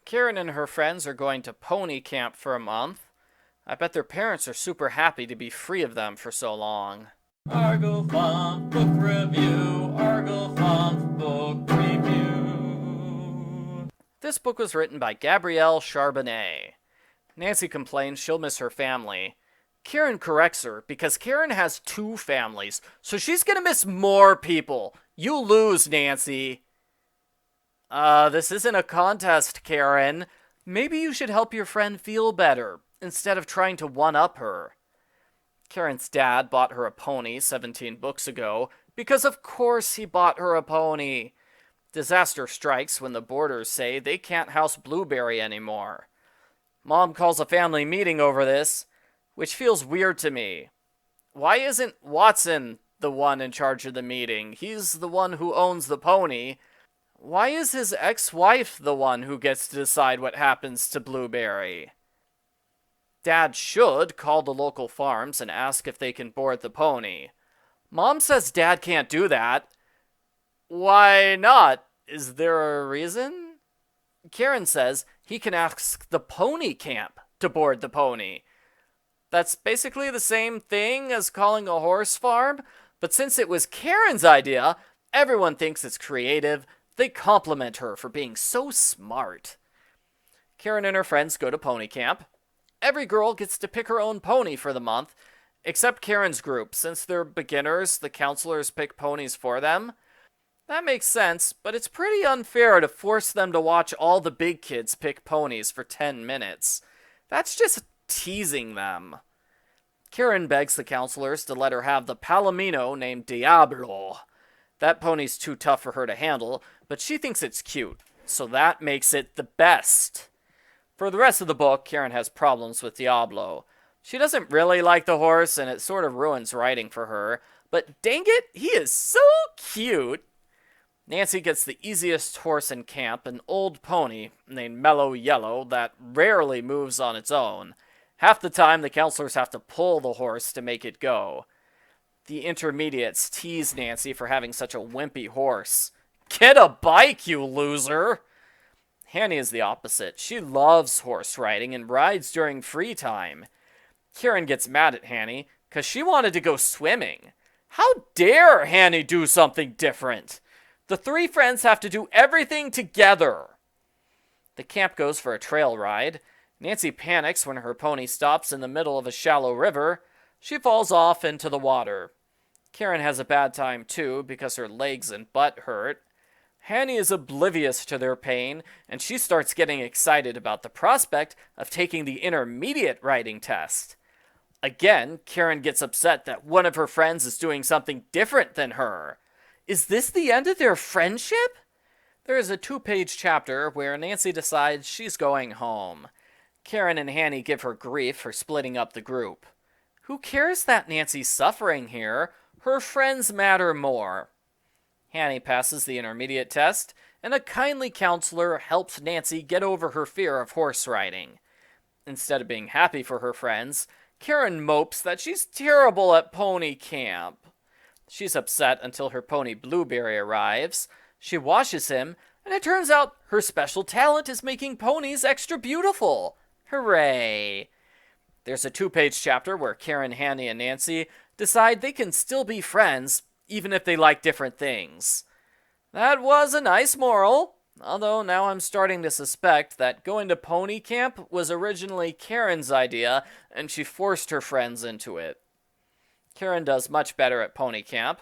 Karen and her friends are going to pony camp for a month. I bet their parents are super happy to be free of them for so long. Argofunk Book Review, Argofunk Book Review. This book was written by Gabrielle Charbonnet. Nancy complains she'll miss her family. Karen corrects her because Karen has two families, so she's gonna miss more people. You lose, Nancy. This isn't a contest, Karen. Maybe you should help your friend feel better, instead of trying to one-up her. Karen's dad bought her a pony 17 books ago, because of course he bought her a pony. Disaster strikes when the boarders say they can't house Blueberry anymore. Mom calls a family meeting over this, which feels weird to me. Why isn't Watson the one in charge of the meeting? He's the one who owns the pony. Why is his ex-wife the one who gets to decide what happens to Blueberry? Dad should call the local farms and ask if they can board the pony. Mom says Dad can't do that. Why not? Is there a reason? Karen says he can ask the pony camp to board the pony. That's basically the same thing as calling a horse farm, but since it was Karen's idea, everyone thinks it's creative. They compliment her for being so smart. Karen and her friends go to pony camp. Every girl gets to pick her own pony for the month, except Karen's group. Since they're beginners, the counselors pick ponies for them. That makes sense, but it's pretty unfair to force them to watch all the big kids pick ponies for 10 minutes. That's just teasing them. Karen begs the counselors to let her have the Palomino named Diablo. That pony's too tough for her to handle, but she thinks it's cute, so that makes it the best. For the rest of the book, Karen has problems with Diablo. She doesn't really like the horse, and it sort of ruins writing for her, but dang it, he is so cute. Nancy gets the easiest horse in camp, an old pony named Mellow Yellow that rarely moves on its own. Half the time, the counselors have to pull the horse to make it go. The intermediates tease Nancy for having such a wimpy horse. Get a bike, you loser! Hannie is the opposite. She loves horse riding and rides during free time. Karen gets mad at Hannie because she wanted to go swimming. How dare Hannie do something different? The three friends have to do everything together. The camp goes for a trail ride. Nancy panics when her pony stops in the middle of a shallow river. She falls off into the water. Karen has a bad time too because her legs and butt hurt. Hannie is oblivious to their pain, and she starts getting excited about the prospect of taking the intermediate riding test. Again, Karen gets upset that one of her friends is doing something different than her. Is this the end of their friendship? There is a 2-page chapter where Nancy decides she's going home. Karen and Hannie give her grief for splitting up the group. Who cares that Nancy's suffering here? Her friends matter more. Hannie passes the intermediate test, and a kindly counselor helps Nancy get over her fear of horse riding. Instead of being happy for her friends, Karen mopes that she's terrible at pony camp. She's upset until her pony Blueberry arrives. She washes him, and it turns out her special talent is making ponies extra beautiful. Hooray! There's a 2-page chapter where Karen, Hannie, and Nancy decide they can still be friends, even if they like different things. That was a nice moral, although now I'm starting to suspect that going to pony camp was originally Karen's idea, and she forced her friends into it. Karen does much better at pony camp.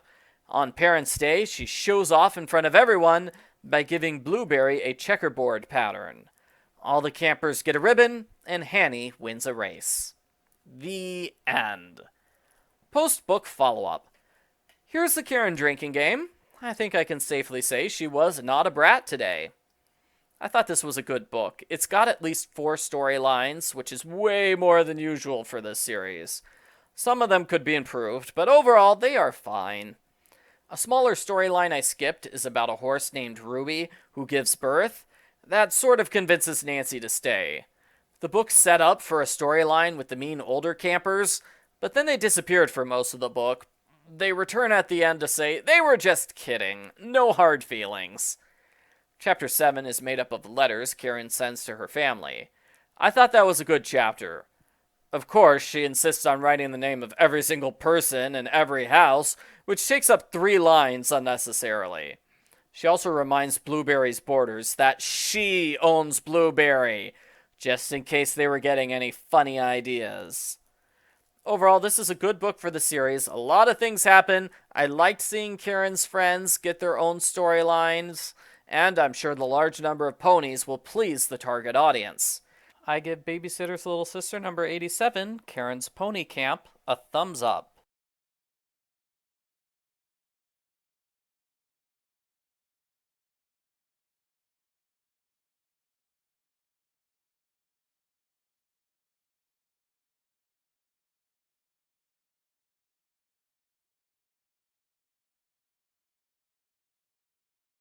On Parents' Day, she shows off in front of everyone by giving Blueberry a checkerboard pattern. All the campers get a ribbon, and Hannie wins a race. The end. Post-book follow-up. Here's the Karen drinking game. I think I can safely say she was not a brat today. I thought this was a good book. It's got at least 4 storylines, which is way more than usual for this series. Some of them could be improved, but overall they are fine. A smaller storyline I skipped is about a horse named Ruby who gives birth. That sort of convinces Nancy to stay. The book's set up for a storyline with the mean older campers, but then they disappeared for most of the book. They return at the end to say they were just kidding. No hard feelings. Chapter 7 is made up of letters Karen sends to her family. I thought that was a good chapter. Of course, she insists on writing the name of every single person in every house, which takes up 3 lines unnecessarily. She also reminds Blueberry's boarders that she owns Blueberry, just in case they were getting any funny ideas. Overall, this is a good book for the series. A lot of things happen. I liked seeing Karen's friends get their own storylines, and I'm sure the large number of ponies will please the target audience. I give Babysitter's Little Sister number 87, Karen's Pony Camp, a thumbs up.